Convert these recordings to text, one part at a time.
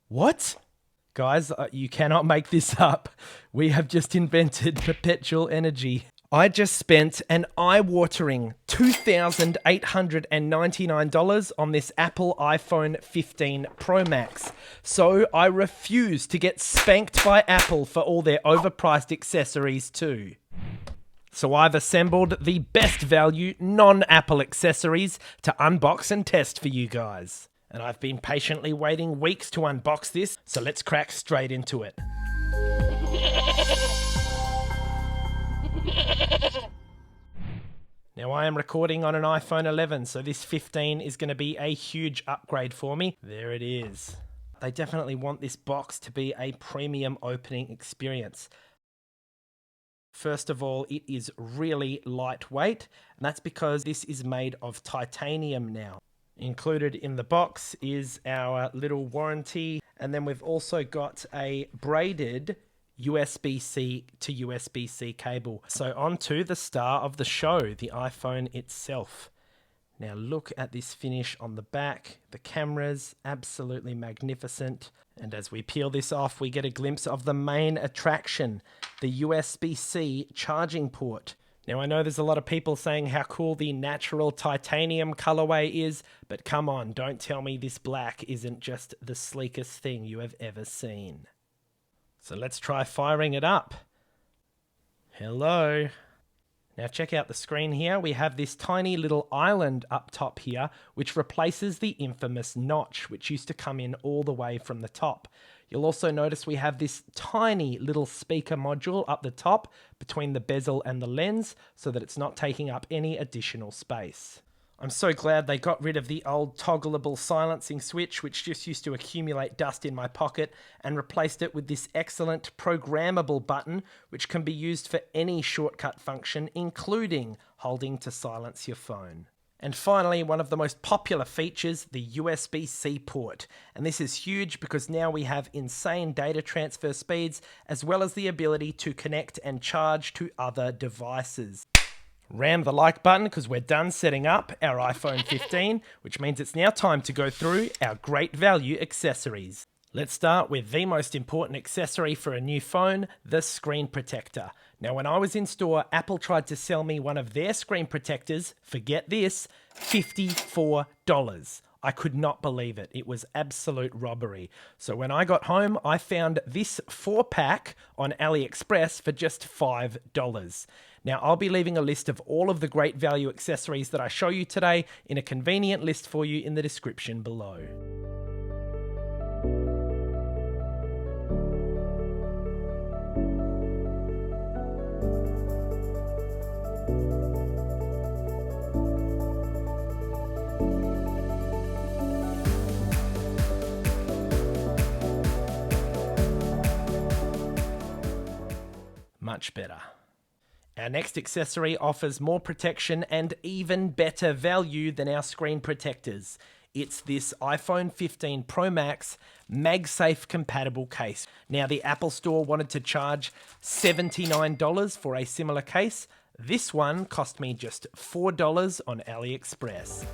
What? Guys, you cannot make this up. We have just invented perpetual energy. I just spent an eye-watering $2,899 on this Apple iPhone 15 Pro Max. So I refuse to get spanked by Apple for all their overpriced accessories too. So I've assembled the best value non-Apple accessories to unbox and test for you guys. And I've been patiently waiting weeks to unbox this, so let's crack straight into it. Now I am recording on an iPhone 11, so this 15 is going to be a huge upgrade for me. There it is. They definitely want this box to be a premium opening experience. First of all, it is really lightweight, and that's because this is made of titanium now. Included in the box is our little warranty, and then we've also got a braided USB-C to USB-C cable. So on to the star of the show, the iPhone itself. Now look at this finish on the back. The camera's absolutely magnificent. And as we peel this off, we get a glimpse of the main attraction, the USB-C charging port. Now I know there's a lot of people saying how cool the natural titanium colorway is, but come on, don't tell me this black isn't just the sleekest thing you have ever seen. So let's try firing it up. Hello. Now check out the screen here. We have this tiny little island up top here, which replaces the infamous notch, which used to come in all the way from the top. You'll also notice we have this tiny little speaker module up the top between the bezel and the lens so that it's not taking up any additional space. I'm so glad they got rid of the old toggleable silencing switch, which just used to accumulate dust in my pocket, and replaced it with this excellent programmable button, which can be used for any shortcut function, including holding to silence your phone. And finally, one of the most popular features, the USB-C port. And this is huge because now we have insane data transfer speeds, as well as the ability to connect and charge to other devices. Ram the like button because we're done setting up our iPhone 15, which means it's now time to go through our great value accessories. Let's start with the most important accessory for a new phone, the screen protector. Now, when I was in store, Apple tried to sell me one of their screen protectors, forget this, $54. I could not believe it. It was absolute robbery. So when I got home, I found this 4-pack on AliExpress for just $5. Now, I'll be leaving a list of all of the great value accessories that I show you today in a convenient list for you in the description below. Much better. Our next accessory offers more protection and even better value than our screen protectors. It's this iPhone 15 Pro Max MagSafe compatible case. Now, the Apple Store wanted to charge $79 for a similar case. This one cost me just $4 on AliExpress.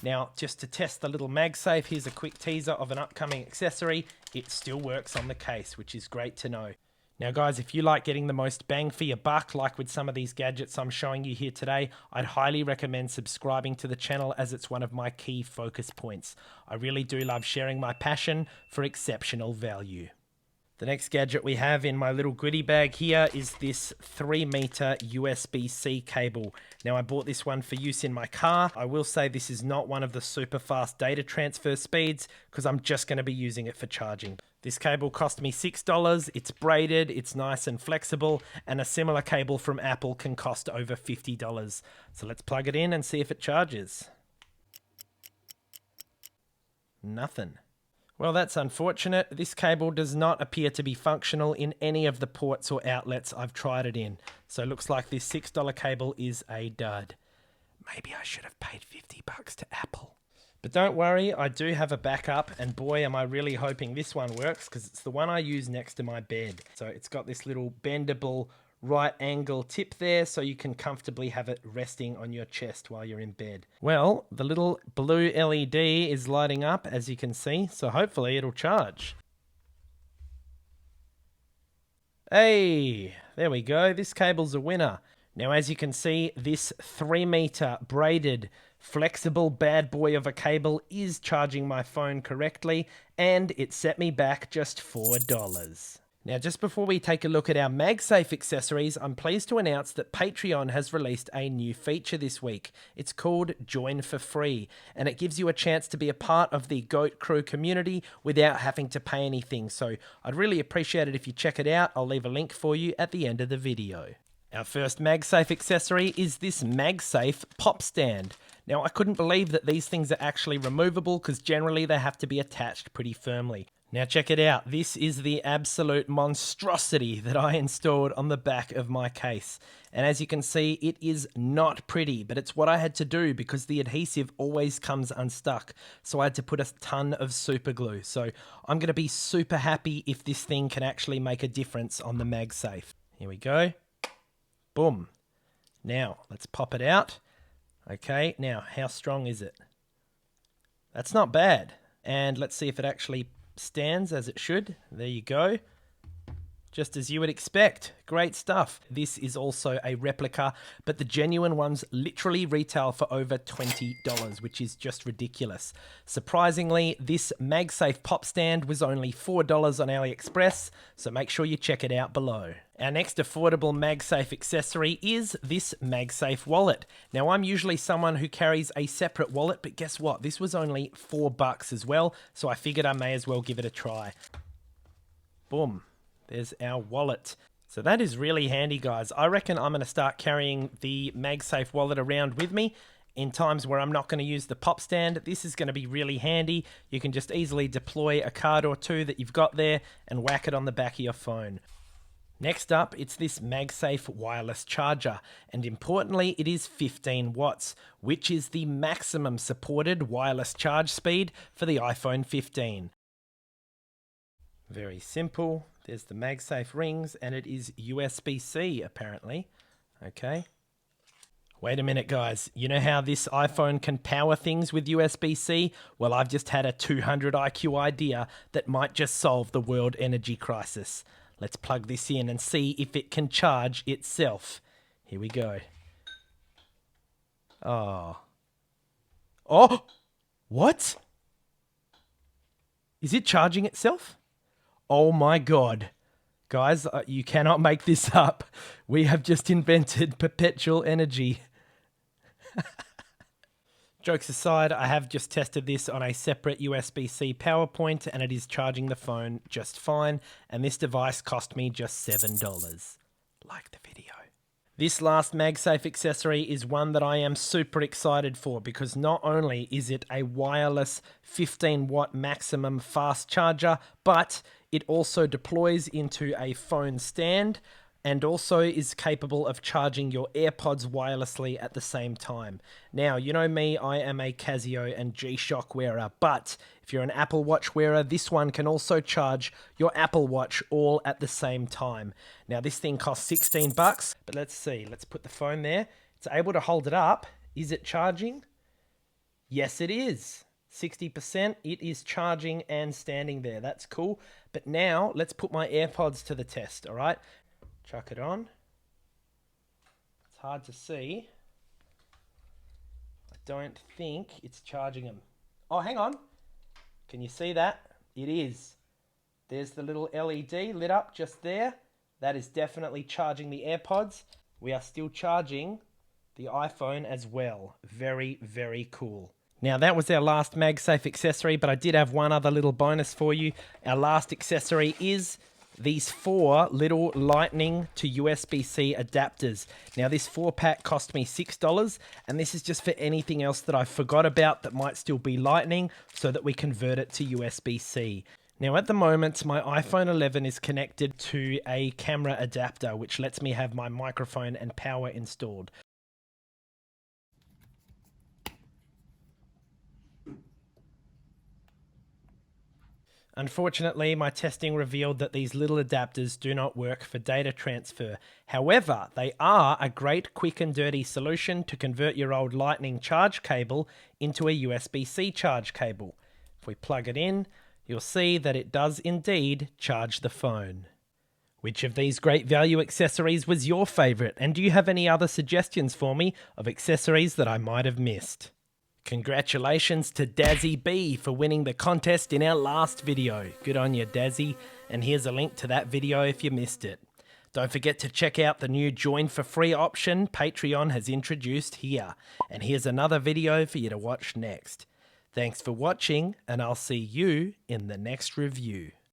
Now, just to test the little MagSafe, here's a quick teaser of an upcoming accessory. It still works on the case, which is great to know. Now guys, if you like getting the most bang for your buck, like with some of these gadgets I'm showing you here today, I'd highly recommend subscribing to the channel as it's one of my key focus points. I really do love sharing my passion for exceptional value. The next gadget we have in my little goodie bag here is this 3-meter USB-C cable. Now, I bought this one for use in my car. I will say this is not one of the super fast data transfer speeds because I'm just going to be using it for charging. This cable cost me $6. It's braided, it's nice and flexible, and a similar cable from Apple can cost over $50. So let's plug it in and see if it charges. Nothing. Well, that's unfortunate. This cable does not appear to be functional in any of the ports or outlets I've tried it in. So it looks like this $6 cable is a dud. Maybe I should have paid $50 to Apple. But don't worry, I do have a backup, and boy am I really hoping this one works because it's the one I use next to my bed. So it's got this little bendable right angle tip there so you can comfortably have it resting on your chest while you're in bed. Well, the little blue LED is lighting up, as you can see, so hopefully it'll charge. Hey, there we go. This cable's a winner. Now, as you can see, this 3-meter braided flexible bad boy of a cable is charging my phone correctly, and it set me back just $4. Now, just before we take a look at our MagSafe accessories, I'm pleased to announce that Patreon has released a new feature this week. It's called Join for Free, and it gives you a chance to be a part of the Goat Crew community without having to pay anything. So I'd really appreciate it if you check it out. I'll leave a link for you at the end of the video. Our first MagSafe accessory is this MagSafe pop stand. Now, I couldn't believe that these things are actually removable because generally they have to be attached pretty firmly. Now check it out, this is the absolute monstrosity that I installed on the back of my case. And as you can see, it is not pretty, but it's what I had to do because the adhesive always comes unstuck. So I had to put a ton of super glue. So I'm going to be super happy if this thing can actually make a difference on the MagSafe. Here we go. Boom. Now, let's pop it out. Okay, now how strong is it? That's not bad. And let's see if it actually stands as it should. There you go. Just as you would expect. Great stuff. This is also a replica, but the genuine ones literally retail for over $20, which is just ridiculous. Surprisingly, this MagSafe pop stand was only $4 on AliExpress, so make sure you check it out below. Our next affordable MagSafe accessory is this MagSafe wallet. Now, I'm usually someone who carries a separate wallet, but guess what? This was only $4 as well, so I figured I may as well give it a try. Boom. There's our wallet. So that is really handy, guys. I reckon I'm going to start carrying the MagSafe wallet around with me in times where I'm not going to use the pop stand. This is going to be really handy. You can just easily deploy a card or two that you've got there and whack it on the back of your phone. Next up, it's this MagSafe wireless charger, and importantly, it is 15 watts, which is the maximum supported wireless charge speed for the iPhone 15. Very simple. There's the MagSafe rings, and it is USB-C, apparently. Okay. Wait a minute, guys. You know how this iPhone can power things with USB-C? Well, I've just had a 200 IQ idea that might just solve the world energy crisis. Let's plug this in and see if it can charge itself. Here we go. Oh. Oh! What? Is it charging itself? Oh my God. Guys, you cannot make this up. We have just invented perpetual energy. Jokes aside, I have just tested this on a separate USB-C power point and it is charging the phone just fine. And this device cost me just $7. Like the video. This last MagSafe accessory is one that I am super excited for because not only is it a wireless 15 watt maximum fast charger, but it also deploys into a phone stand and also is capable of charging your AirPods wirelessly at the same time. Now, you know me, I am a Casio and G-Shock wearer, but if you're an Apple Watch wearer, this one can also charge your Apple Watch all at the same time. Now, this thing costs $16, but let's see. Let's put the phone there. It's able to hold it up. Is it charging? Yes, it is. 60%. It is charging and standing there. That's cool. But now, let's put my AirPods to the test, all right? Chuck it on. It's hard to see. I don't think it's charging them. Oh, hang on. Can you see that? It is. There's the little LED lit up just there. That is definitely charging the AirPods. We are still charging the iPhone as well. Very, very cool. Now, that was our last MagSafe accessory, but I did have one other little bonus for you. Our last accessory is these 4 little lightning to USB-C adapters. Now, this 4-pack cost me $6, and this is just for anything else that I forgot about that might still be lightning so that we convert it to USB-C. Now, at the moment, my iPhone 11 is connected to a camera adapter, which lets me have my microphone and power installed. Unfortunately, my testing revealed that these little adapters do not work for data transfer. However, they are a great quick and dirty solution to convert your old Lightning charge cable into a USB-C charge cable. If we plug it in, you'll see that it does indeed charge the phone. Which of these great value accessories was your favourite, and do you have any other suggestions for me of accessories that I might have missed? Congratulations to Dazzy B for winning the contest in our last video. Good on you, Dazzy, and here's a link to that video if you missed it. Don't forget to check out the new Join for Free option Patreon has introduced here, and here's another video for you to watch next. Thanks for watching, and I'll see you in the next review.